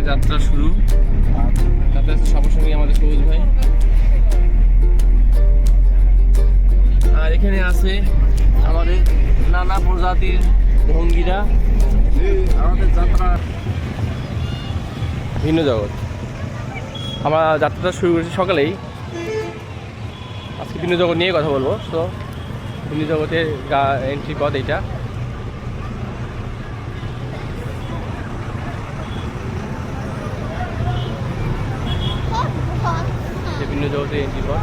যাত্রা শুরু। তাতে সবার সঙ্গে আমাদের সবুজ ভাই, আর এখানে আছে আমাদের নানা প্রজাতির ভঙ্গিরা। আমাদের যাত্রা ভিন্ন জগৎ। আমরা যাত্রাটা শুরু করেছি সকালেই। আজকে ভিন্ন জগৎ নিয়ে কথা বলবো। তো ভিন্ন জগতের এন্ট্রি পথ এইটা। ভিন্ন জগতের এন্ট্রি পথ।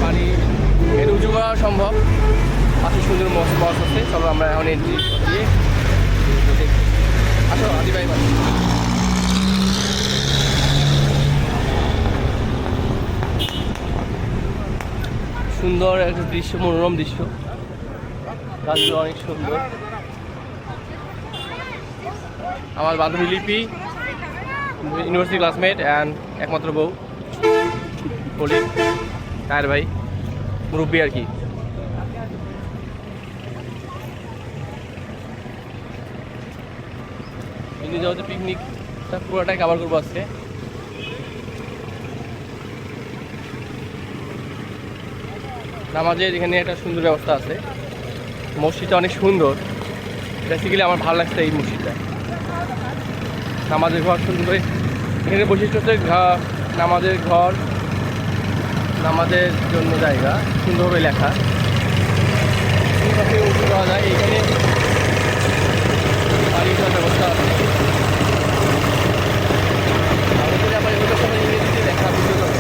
পানি এর উঁচু করা সম্ভব। পাশে সুন্দর মস আছে। চলো আমরা এখন এন্ট্রি দিয়ে আসো আদি ভাই। সুন্দর একটা দৃশ্য, মনোরম দৃশ্য। গাছগুলো অনেক সুন্দর। আমার বান্ধবী লিপি, ইউনিভার্সিটি ক্লাসমেট অ্যান্ড একমাত্র বউ কলিগ তার ভাই, মুরব্বী আর কি। কিন্তু যেহেতু পিকনিকটা পুরোটাই কভার করবো আজকে। নামাজের এখানে একটা সুন্দর ব্যবস্থা আছে। মসজিদটা অনেক সুন্দর। বেসিক্যালি আমার ভালো লাগছে এই মসজিদটা। নামাজের ঘর সুন্দর করে এখানে বৈশিষ্ট্য হচ্ছে নামাজের ঘর, নামাজের জন্য জায়গা সুন্দরভাবে লেখা। উঁচু করা যায়। এখানে বাড়ির ব্যবস্থা আছে। আবার এগুলোর সবাই ইংরেজিতে লেখা বুঝতে হবে।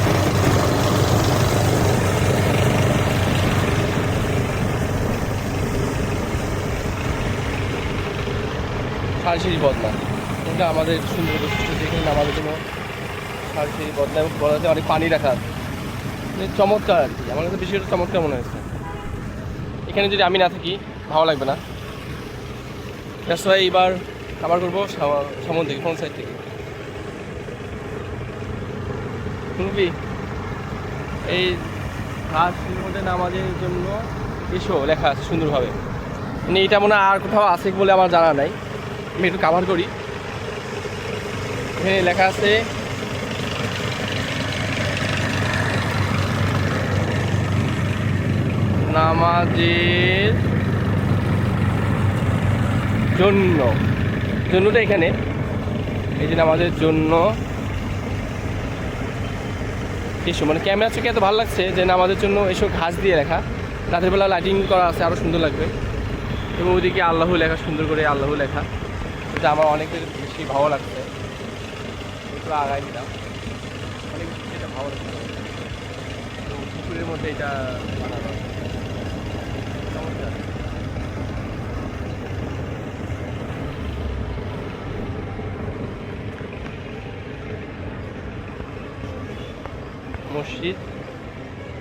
সারিসিরি বদলা এটা আমাদের সুন্দর বৈশিষ্ট্য। যেখানে আমাদের জন্য সারিসিরি বদলা এবং বদলাতে অনেক পানি রাখা চমৎকার আর কি। আমার কাছে বিষয়টা চমৎকার মনে হয়েছে। এখানে যদি আমি না থাকি ভালো লাগবে না। সবাই এইবার খাবার করবো সামন থেকে, ফোন সাইড থেকে। শুনবি এই ঘাসের মধ্যে নামাজের জন্য এসো লেখা আছে সুন্দরভাবে। মানে এটা মনে হয় আর কোথাও আছে বলে আমার জানা নাই। আমি একটু কাভার করি। এখানে লেখা আছে নামাজের জন্য। জন্যটা এখানে এই যে নামাজের জন্য এসো, মানে ক্যামেরা থেকে এত ভালো লাগছে যে নামাজের জন্য এসো ঘাস দিয়ে লেখা। রাতের বেলা লাইটিং করা আছে, আরও সুন্দর লাগবে। এবং ওইদিকে আল্লাহ লেখা, সুন্দর করে আল্লাহ লেখা। এটা আমার অনেক বেশি ভালো লাগছে। একটু আগাই দিলাম, অনেক বেশি এটা ভালো লাগছে। পুকুরের মধ্যে এটা বানানো চমৎকার।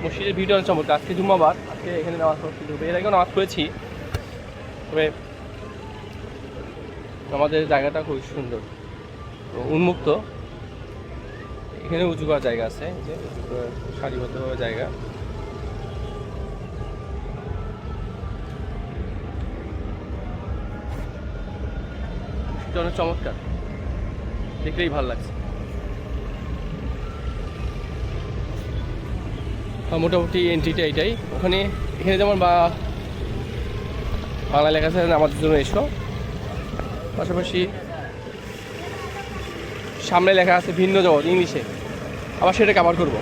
মসজিদের ভিডিও অনেক চমৎকার। আজকে জুম্মাবার, আজকে এখানে নামাজ পড়তে হবে। এর আগেও নামাজ পড়েছি, তবে আমাদের জায়গাটা খুব সুন্দর, উন্মুক্ত। এখানে উঁচু করার জায়গা আছে, যে সারিবদ্ধভাবে জায়গা। অনেক চমৎকার, দেখলেই ভালো লাগছে। মোটামুটি এন্ট্রিটা এটাই। এখানে যেমন বাংলা লেখা আছে আমাদের জন্য এসো, পাশাপাশি সামনে লেখা আছে ভিন্ন জগৎ ইংলিশে। আবার সেটা কভার করবো।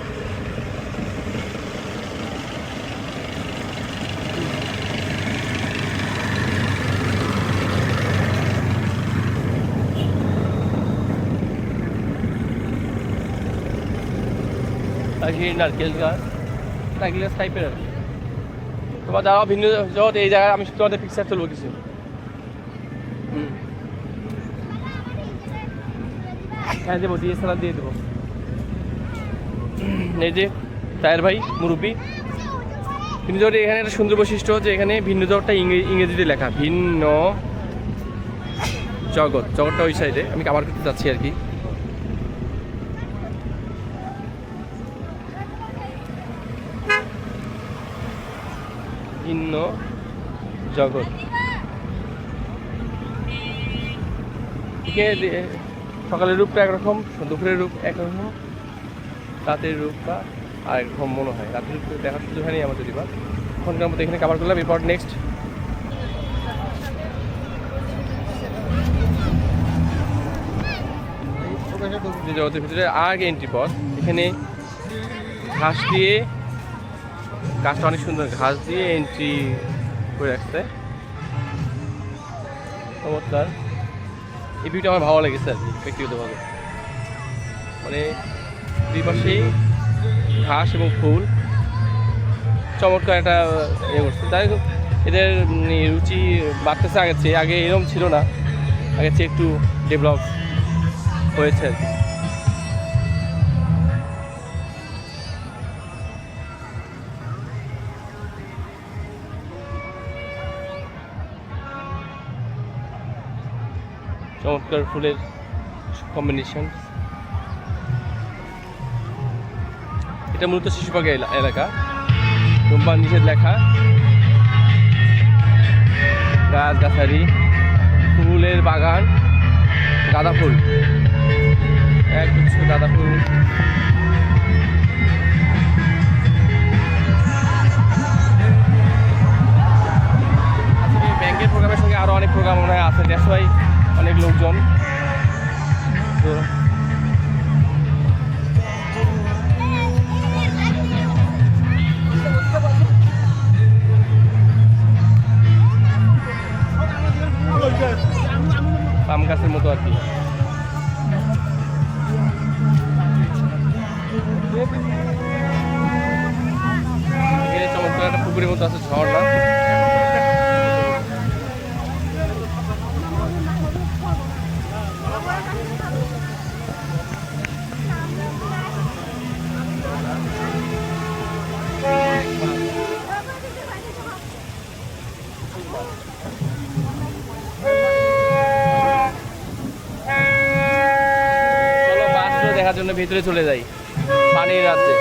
নারকেল গাছ, নারকেল গাছ টাইপের আর কি। তোমার যাওয়া ভিন্ন জগৎ এই জায়গায় আমি তোমাদের পিকচার তুলবো কিছু। হ্যাঁ দেবো, দিয়ে সালাদ দিয়ে দেবো। এই যে তায়ের ভাই মুরব্বী। ভিন্ন জগৎ এখানে একটা সুন্দর বৈশিষ্ট্য যে এখানে ভিন্ন জগৎটা ইংরেজিতে লেখা। ভিন্ন জগৎটা ওই সাইডে আমি কাভার করতে যাচ্ছি আর কি। ভিন্ন জগৎ এদিকে সকালের রূপটা একরকম, দুপুরের রূপ একরকম, রাতের রূপটা আরেকরকম মনে হয়। রাতের রূপ দেখার সুযোগ হয়নি আমাদের এবার। এখনকার মতো এখানে কাভার করলাম, এরপর নেক্সট জগতের ভিতরে আগে এন্ট্রি পথ। এখানে ঘাস দিয়ে, গাছটা অনেক সুন্দর, ঘাস দিয়ে এন্ট্রি করে রাখছে, চমৎকার। এই ভিউটা আমার ভালো লেগেছে আর কি ব্যক্তিগতভাবে, মানে দুই পাশেই ঘাস এবং ফুল, চমৎকার একটা ইয়ে করছে। তাই এদের রুচি বাড়তেছে আগের চেয়ে, আগে এরকম ছিল না, আগের চেয়ে একটু ডেভেলপ হয়েছে আর কি। চমৎকার ফুলের কম্বিনেশন। এটা মূলত শিশুপাড়া এলাকা, ধূমপান নিষেধ লেখা, গাছগাছালি, ফুলের বাগান, গাঁদা ফুল, একগুচ্ছ গাঁদা ফুল। ব্যাংকের প্রোগ্রামের সঙ্গে আরও অনেক প্রোগ্রাম মনে হয় আছে, দেশাই অনেক লোকজন। তো পাম গাছের মতো আর কি। চমৎকার একটা পুকুরের মতো আছে, ঝর্ণা। দেখার জন্য ভিতরে চলে যাই, পানির রাজ্যে।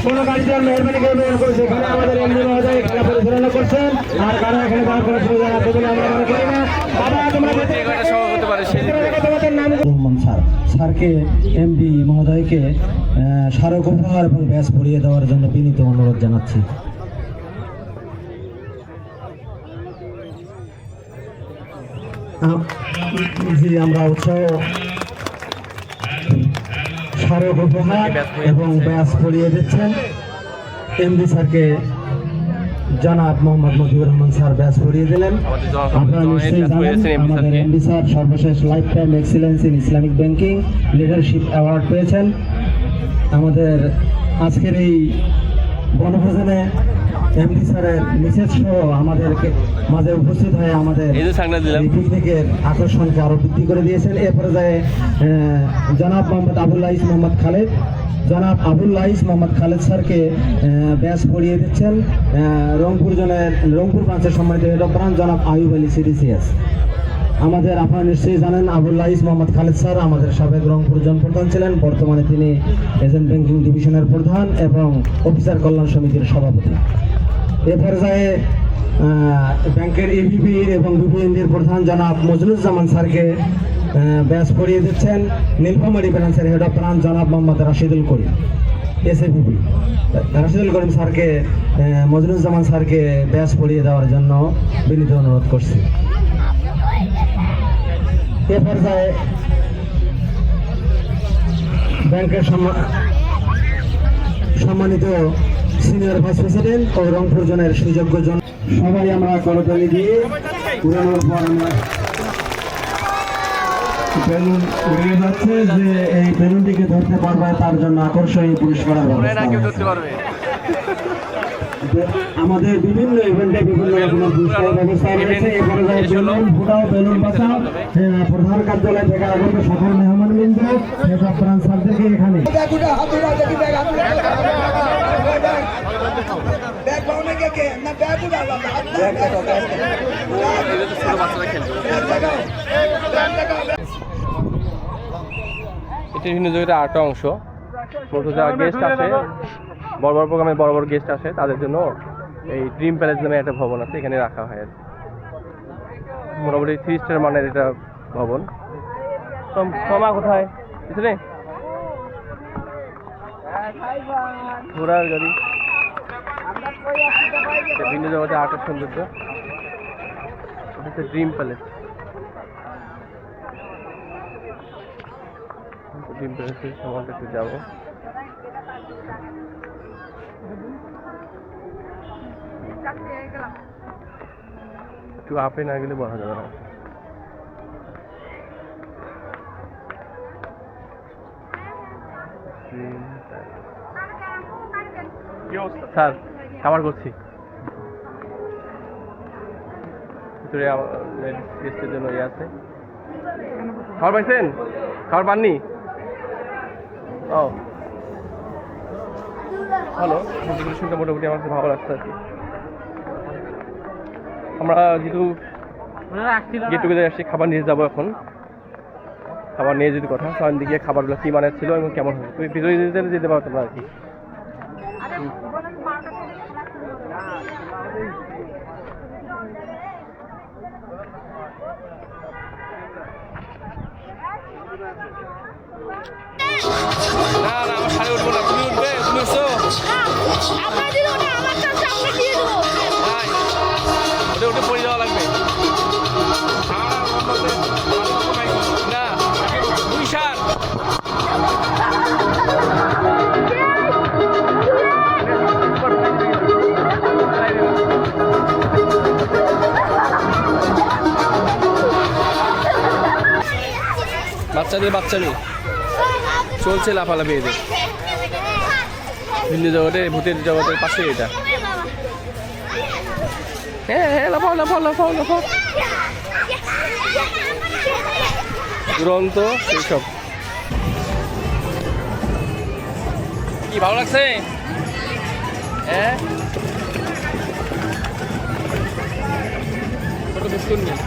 কোনো গাড়িতে মেহরবানি করে সেখানে আমাদের এমনি মহোদয় খেলা পরিচালনা করছেন, আর কারো এখানে যাওয়ার কোনো সুবিধা আছে বলে আমরা মনে করি না। বাবা তোমরা রহমান স্যারকে এমডি মহোদয়কে স্মারক উপহার এবং ব্যাস পরিয়ে দেওয়ার জন্য বিনীত অনুরোধ জানাচ্ছি। জি, আমরা উৎসাহ স্মারক উপহার এবং ব্যাস পরিয়ে দিচ্ছেন এমডি স্যারকে। জনাব মোহাম্মদ মজিবুর রহমান স্যার ব্যাস পরিয়ে দিলেন। আপনারা নিশ্চয়ই জানেন আমাদের এমডি স্যার সর্বশেষ life time excellence in Islamic banking leadership award পেয়েছেন। আমাদের আজকের এই বনভোজনে এমডি স্যারের মিসেস সহ আমাদেরকে মাঝে উপস্থিত হয়ে আমাদের পিকনিকের আকর্ষণকে আরো বৃদ্ধি করে দিয়েছেন। এ পর্যায়ে জনাব মোহাম্মদ আবুল আইস মোহাম্মদ খালেদ, জনাব আবুল আইস মোহাম্মদ খালেদ স্যারকে ব্যাস পরিয়ে দিচ্ছেন রংপুর ব্রাঞ্চের সম্মানিত হেড অফ ব্রাঞ্চ জনাব আয়ুব আলী সিডিসিএস। আমাদের আপনারা নিশ্চয়ই জানেন আবুল আইস মোহাম্মদ খালেদ স্যার আমাদের সাবেক রংপুর জন প্রধান ছিলেন, বর্তমানে তিনি এজেন্ট ব্যাংকিং ডিভিশনের প্রধান এবং অফিসার কল্যাণ সমিতির সভাপতি। এ পর্যায়ে ব্যাংকের এবিপি এবং বিপিএনডির প্রধান জনাব মজনুজ্জামান স্যারকে ব্যাচ পড়িয়ে দিচ্ছেন নীলফামারী ব্রাঞ্চের হেড অফ ব্রাঞ্চ জনাব মোহাম্মদ রাশিদুল করিম এসএবিপি। রাশিদুল করিম স্যারকে মজনুজ্জামান স্যারকে ব্যাচ পড়িয়ে দেওয়ার জন্য বিনীত অনুরোধ করছি। এ পর্যায়ে ব্যাংকের সম্মানিত সিনিয়র ভাইস প্রেসিডেন্ট ও রংপুর জোনের সুযোগ্য জন সবাই আমরা করতালি দিয়ে উড়ানোর পর আমরা বেলুন উড়িয়ে যাচ্ছে যে এই বেলুনটিকে ধরতে পারবে তার জন্য আকর্ষণীয় পুরস্কারের ব্যবস্থা আছে। আমাদের বিভিন্ন ইভেন্টে বিভিন্ন রকমের পুরস্কারের ব্যবস্থা রয়েছে। এই পর্যায়ে বেলুন ফুটাও, বেলুন বাঁচাও প্রধান কার্যালয় থেকে আগত সকল মেহমানবৃন্দ হেড অফ ব্রাঞ্চ স্যারদেরকে এখানে এটি বিভিন্ন জায়গায় আরেকটা অংশ। যারা গেস্ট আসে, বড় বড় প্রোগ্রামে বড় বড় গেস্ট আসে, তাদের জন্য এই ড্রিম প্যালেস নামে একটা ভবন আছে, এখানে রাখা হয় আর মোটামুটি 3 স্টার মানের এটা ভবন। ক্ষমা কোথায় পিছনে ঘোড়ার গাড়ি, বিভিন্ন জগতে আর্টের সৌন্দর্য। এটা হচ্ছে ড্রিম প্যালেস। ড্রিম প্যালেসের সামানটা একটু যাবো। একটু আপে না গেলে বলা যাবে না। স্যার খাবার করছি ভিতরে, গেস্টের জন্য ইয়ে আছে। খাবার পাইছেন? খাবার পাননি? ও ভালো, ডেকোরেশনটা মোটামুটি আমার ভালো লাগছে আর কি। আমরা যেহেতু গেট টুগেদার আসছি, খাবার নিয়ে যাবো এখন। খাবার নিয়ে যদি কথা সামনে দিকে খাবারগুলো কী মানের ছিল এবং কেমন হবে, তুমি ভিতরে যেতে পারো তোমরা আর কি। না না, আমার শাড়ি উঠবো না, তুমি উঠবে? তুমি উঠছো? ওটা উঠে পড়ে যাওয়া লাগবে না, দুই সার বাচ্চাদের চলছে লাফালাফি এদের ভিন্ন জগতে, ভূতের জগতের পাশে এটা। হ্যাঁ হ্যাঁ, লাফাও লাফাও লাফাও লাফাও, দুরন্ত সেইসব। কি ভালো লাগছে? হ্যাঁ, ছোট বিস্কুট নেই।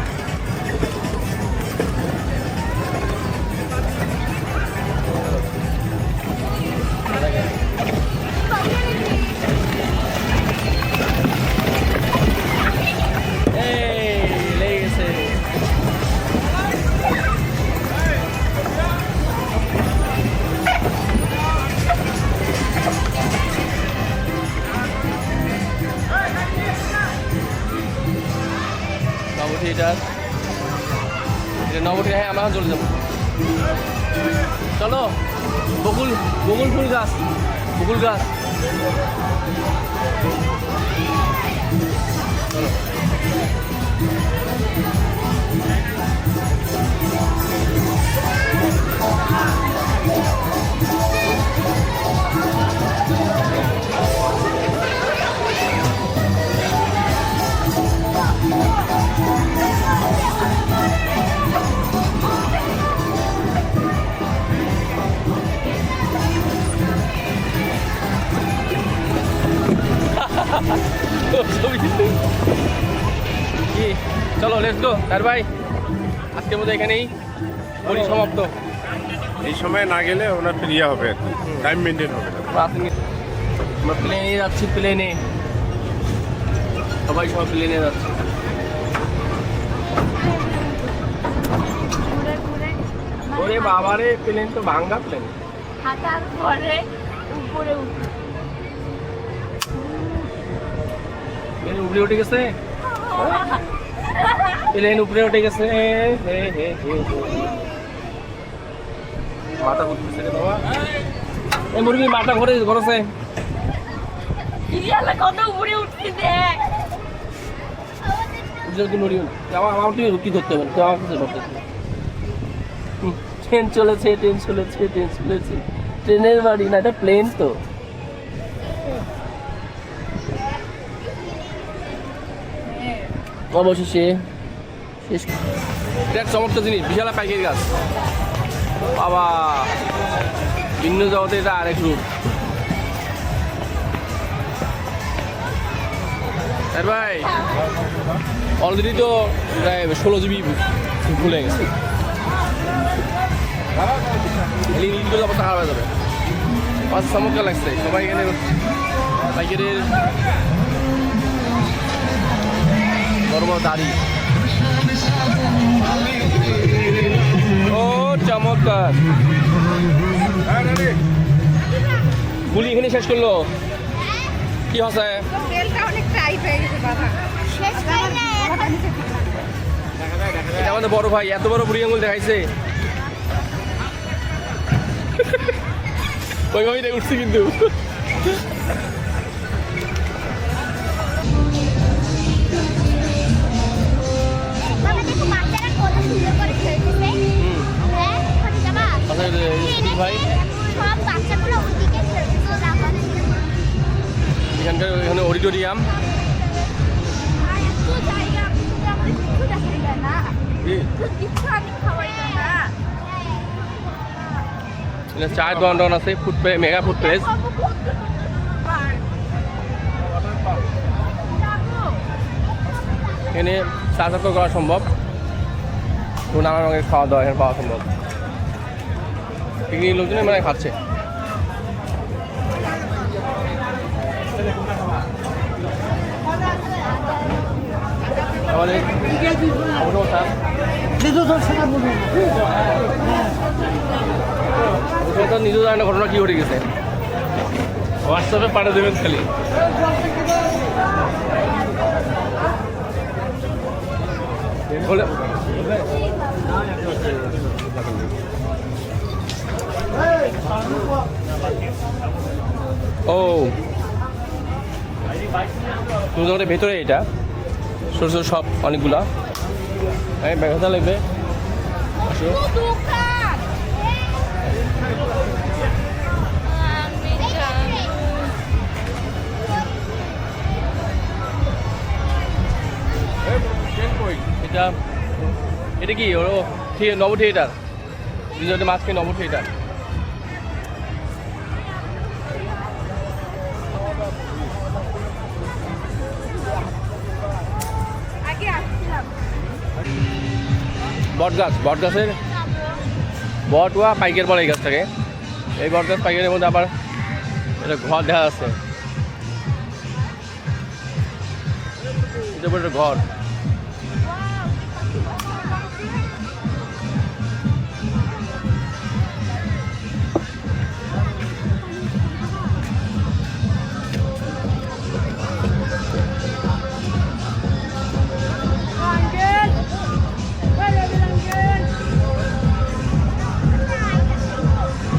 এটা নবটি, হ্যাঁ আমরা চলে যাবো। চলো, বকুল ফুল গাছ, বকুল গাছ। চলো কি, চলো লেটস গো তার ভাই। আজকের মধ্যে এখানেই সমাপ্ত। এই সময় না গেলে ওনার ফিরিয়ে হবে, টাইম মেনটেন হবে। আমরা প্লেনে যাচ্ছি, প্লেনে সবাই সব প্লেনে যাচ্ছে। ওরে বাবারে, প্লেন তো ভাঙ্গা প্লেন। হাঁটার পরে উপরে উঠে প্লেন উপরে উঠে গেছে, প্লেন উপরে উঠে গেছে। মাথা ঘুরতেছে রে বাবা, এই মুরগি মাথা ঘুরে ঘুরেছে। ইরিয়ালা কত উপরে উঠছি দেখ। আমার তুমি রুটি ধরতে হবে, তো আমার কাছে ধরতে হবে। ট্রেন চলেছে, ট্রেন চলেছে, ট্রেন চলেছে। ট্রেনের বাড়ি না, এটা প্লেন তো। অবশেষে শেষ। এটা এক চমৎকার জিনিস, বিশাল পাইকারি গাছ বাবা। ভিন্ন জগতে এটা আরেক রূপ। ভাই অলরেডি তো প্রায় 16 জিবি ভুলে গেছে। অবস্থা খারাপ হয়ে যাবে। চমৎকার লাগছে, সবাই এখানে পাইকারির বড় বড় দাড়ি। ও চমৎকার, গুলি এখানে শেষ করলো। কি হচ্ছে? তেলটা অনেক টাইট হয়ে গেছে বাবা। শেষ করে না এখন। এটা আমাদের বড় ভাই এত বড় বুড়ি আঙুল দেখাইছে। ওইভাবেই দেখ উঠছি কিন্তু। বাবা দেখো বাচ্চারা কত সুন্দর করে খেলতেছে। হ্যাঁ, ওখানে যাবা? ভাই সব বাচ্চাগুলো ওদিকে খেলতেছে, রাখা এখানকার এখানে অডিটোরিয়াম। আর এত জায়গা, কিন্তু আমাদের কিছু দেখাই যায় না। কিছু আমি খাওয়াই যায় না। এটা চায়ের দোকান আছে, ফুড মেগা ফুড প্লেস। এখানে চা চাষ করা সম্ভব, তো নানা রঙের খাওয়া দাওয়া এখানে পাওয়া সম্ভব। পিকনিক লোকজন মানে খাচ্ছে। আমাদের নিজেও জানে না ঘটনা কি ঘটে গেছে। হোয়াটসঅ্যাপে পাঠিয়ে দেবেন খালি। বলে ও তোমাদের ভেতরে এটা ছোটো ছোটো সব অনেকগুলা। ব্যাঘাতা লাগবে। আসো। দোকান এটা এটা কি ও নব থিয়েটার, রিজর্টে মাঝখানে নব থিয়েটার। আগে আসছিলাম। বট গাছ, বট গাছের বট ওয়া পাইকের বলে এই গাছটাকে। এই বট গাছ পাইকের মধ্যে আবার এটা ঘর দেখা যাচ্ছে। এটা একটা ঘর।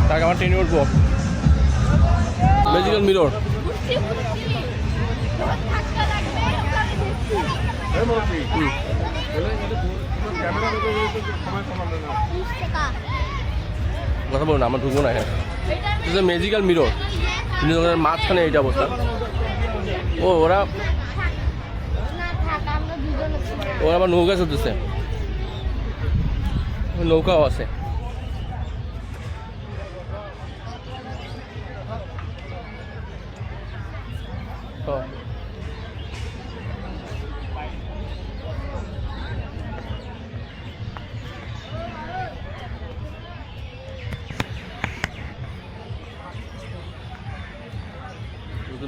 তাকে আমার ট্রেনে উঠবো। Magical mirror. বুঝছি বুঝছি। যখন ধাক্কা লাগবে ওখানে দেখছি। 20 টাকা। কথা বলুন, আমার ঢুকবো না এখানে। এটা ম্যাজিক্যাল মিরর মাঝখানে এইটা অবস্থা। ও ওরা না থাক, আমরা দুজন আছি। ওরা আবার নৌকা চলতেছে, নৌকাও আছে।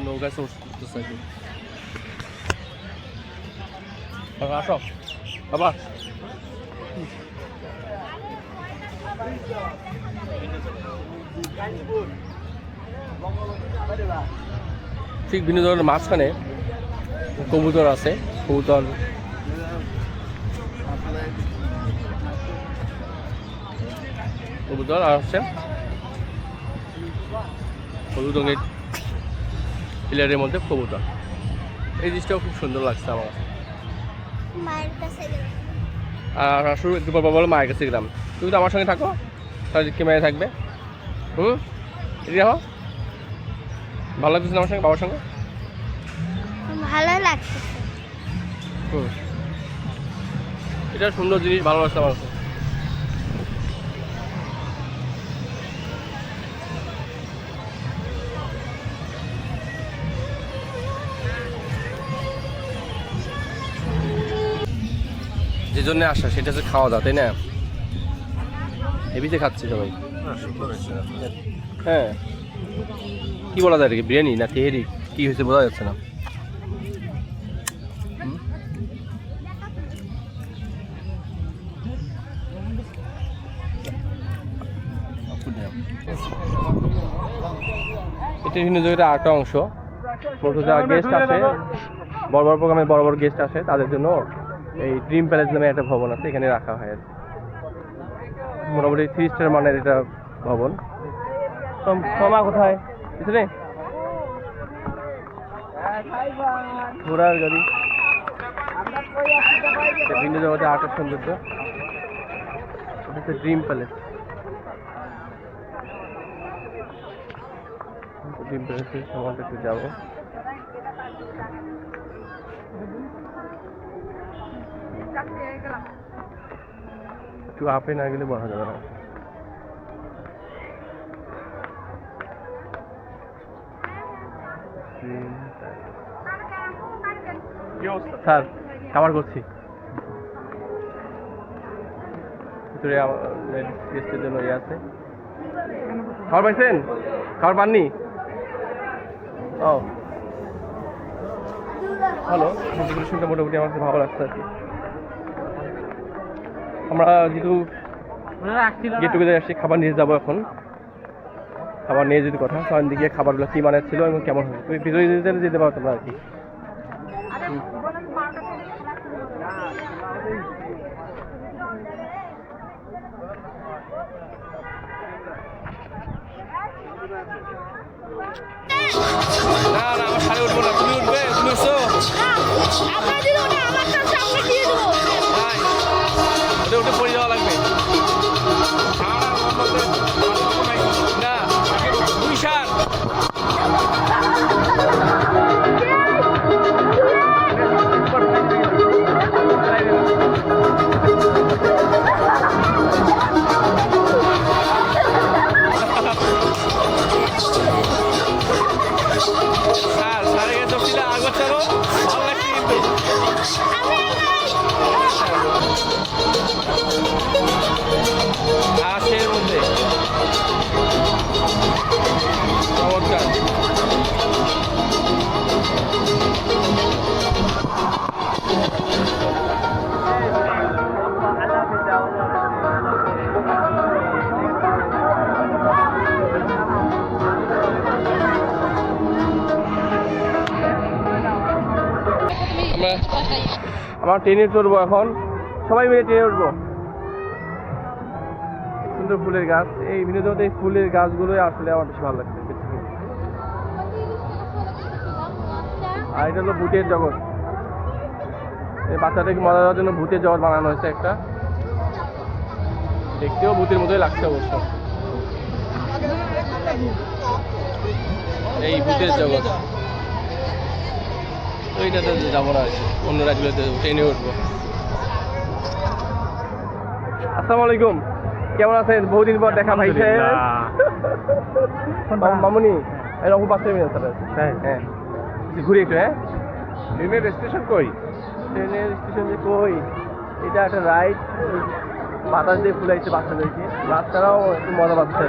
নৌকা চলতেছে। আসো আবার ঠিক ভিন্ন ধরনের মাঝখানে কবুতর আছে। কবুতর কবুতর আর হচ্ছে হলুদ রঙের পিলারের মধ্যে কবুতর। এই জিনিসটাও খুব সুন্দর লাগছে আমার কাছে। মায়ের কাছে গেলাম। আর আসলে একটু পর বলো মায়ের কাছে গেলাম। তুমি তো আমার সঙ্গে থাকো, তাহলে কে মেয়ে থাকবে? এদিকে দেখো, ভালো লাগতেছে না আমার সঙ্গে, বাবার সঙ্গে? ভালো লাগছে। এটা সুন্দর জিনিস, ভালো লাগছে আমার কাছে। যে জন্য আসা সেটা হচ্ছে খাওয়া দাওয়া, তাই না? হেবিতে খাচ্ছে সবাই। হ্যাঁ, কি বলা যায় এটাকে, বিরিয়ানি না তেহেরি, কি হয়েছে বোঝা যাচ্ছে না। এটা বিভিন্ন জায়গায় আরেকটা অংশ, যারা গেস্ট আসে, বড় বড় প্রোগ্রামে বড় বড় গেস্ট আসে, তাদের জন্য এই ড্রিম প্যালেস নামে একটা ভবন আছে, এখানে রাখা হয় আর কি। মোটামুটি 3 স্টার মানের এটা ভবন। মামা কোথায়? পিছনে ঘোড়ার গাড়ি। বিভিন্ন জগতে আর্টের সৌন্দর্য। এটা হচ্ছে ড্রিম প্যালেস। ড্রিম প্যালেসের সম্বন্ধে একটু যাবো। একটু আপে না গেলে বলা যাবে না। স্যার খাবার করছি ভিতরে, গেস্টের জন্য ইয়ে আছে। খাবার পাইছেন? খাবার পাননি? ও ভালো, ডেকোরেশনটা মোটামুটি আমার কাছে ভালো লাগছে আর কি। আমরা যেহেতু গেট টুগেদার আসছি, খাবার নিয়ে যাবো এখন। খাবার নিয়ে যদি কথা সবাই দিকে খাবারগুলো কী মানের ছিল এবং কেমন হবে, তুমি ভিতরে যেতে পারো তোমরা আর কি। না না, আমার সাড়ে উঠবো না, তুমি উঠবে? তুমি উঠছো? ওটা উঠে পড়ে যাওয়া লাগবে না, 2 সার। সারে গেছে ছিল আগোছানো, ভালো লাগছে কিন্তু। ঘাসের মধ্যে চমৎকার। আমরা ট্রেনে চড়বো এখন, সবাই মিলে ট্রেনে উঠবো। সুন্দর ফুলের গাছ, এই বিনোদনে এই ফুলের গাছগুলোই আসলে আমার বেশি ভালো লাগছে। আর এটা হলো ভূতের জগৎ। এই বাচ্চাটাকে মজা দেওয়ার জন্য ভূতের জগৎ বানানো হয়েছে একটা, দেখতেও ভূতের মতোই লাগছে অবশ্য। এই ভূতের জগৎ, ওইটাতে যাবো না, অন্য রাজ্যগুলোতে ট্রেনে উঠবো। আসসালামু আলাইকুম, কেমন আছেন? বহুদিন পর দেখা ভাই। মামুনি এরকম 5 মিনিট হ্যাঁ, ঘুরি একটু। হ্যাঁ, ট্রেনের স্টেশন কই? ট্রেনের স্টেশন যে কই, এটা একটা রাইড, বাতাস দিয়ে ফুলাইছে বাচ্চাদেরকে, বাচ্চারাও একটু মজা পাচ্ছে।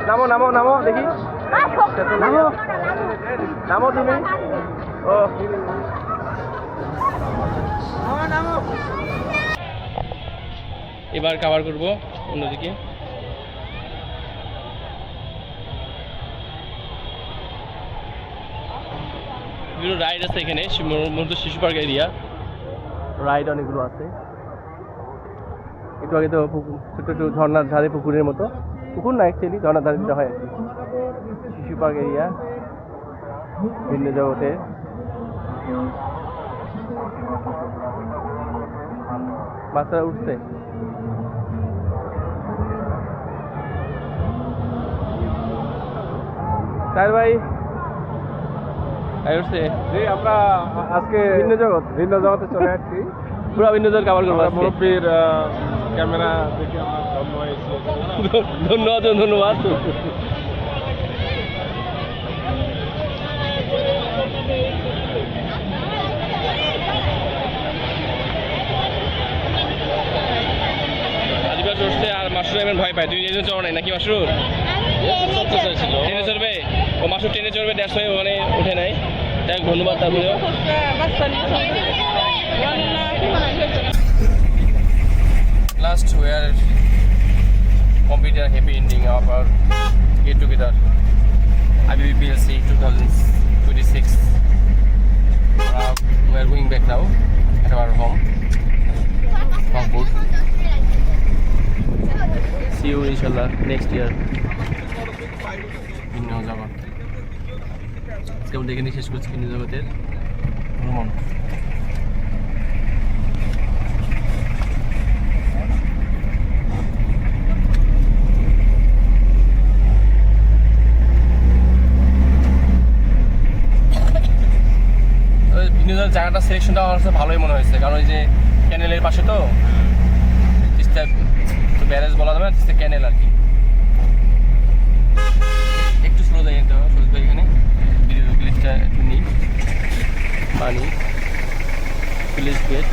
নামো নামো নামো, দেখি নামো নামো তুমি। ও এবার কভার করব অন্যদিকে। বিভিন্ন রাইড আছে এখানে, মূলত শিশু পার্ক এরিয়া, রাইড অনেকগুলো আছে। একটু আগে তো ছোট ছোট ঝর্ণার ধারে, পুকুরের মতো, পুকুর না অ্যাকচুয়ালি ঝর্ণার ধারে যেটা হয় আর কি। শিশু পার্ক এরিয়া, ভিন্ন জগতে। বাচ্চারা উঠছে। তাই ভাই উঠছে। আমরা আজকে ভিন্ন জগৎ, ভিন্ন জগতে চলে আসছি। পুরো ভিন্ন জগৎ কভার করবো আজকে। মুরব্বীর ক্যামেরা দেখে আমরা ধন্য হয়েছি। ধন্যবাদ ধন্যবাদ। আদিবাস উঠছে আর মাসুর এমন ভয় পায়। তুই ট্রেনে চড়ো নাই নাকি মাসুর? ট্রেনে চড়বে ও, মাসুর ট্রেনে চড়বে, দেড় হয়ে ওখানে উঠে নাই। যাই হোক, ধন্যবাদ। তারপরেও last we are completed a happy ending of our get together IBBPLC 2026. We are going back now at our home, Bangpur. See you inshallah next year. ভিন্ন জগৎ। আজকে আমরা দেখে নিয়ে শেষ করছি ভিন্ন জগতের ভ্রমণ। জায়গাটা সিলেকশনটা আমার কাছে ভালোই মনে হয়েছে, কারণ ওই যে ক্যানেলের পাশে তো তিস্তা, তো ব্যারেজ বলা যাবে না, তিস্তা ক্যানেল আর কি। একটু স্লো যাই একটা সরোজ ভাই, এখানে ভিডিও ক্লিপটা একটু নিই। পানি, পুলিশ গেট,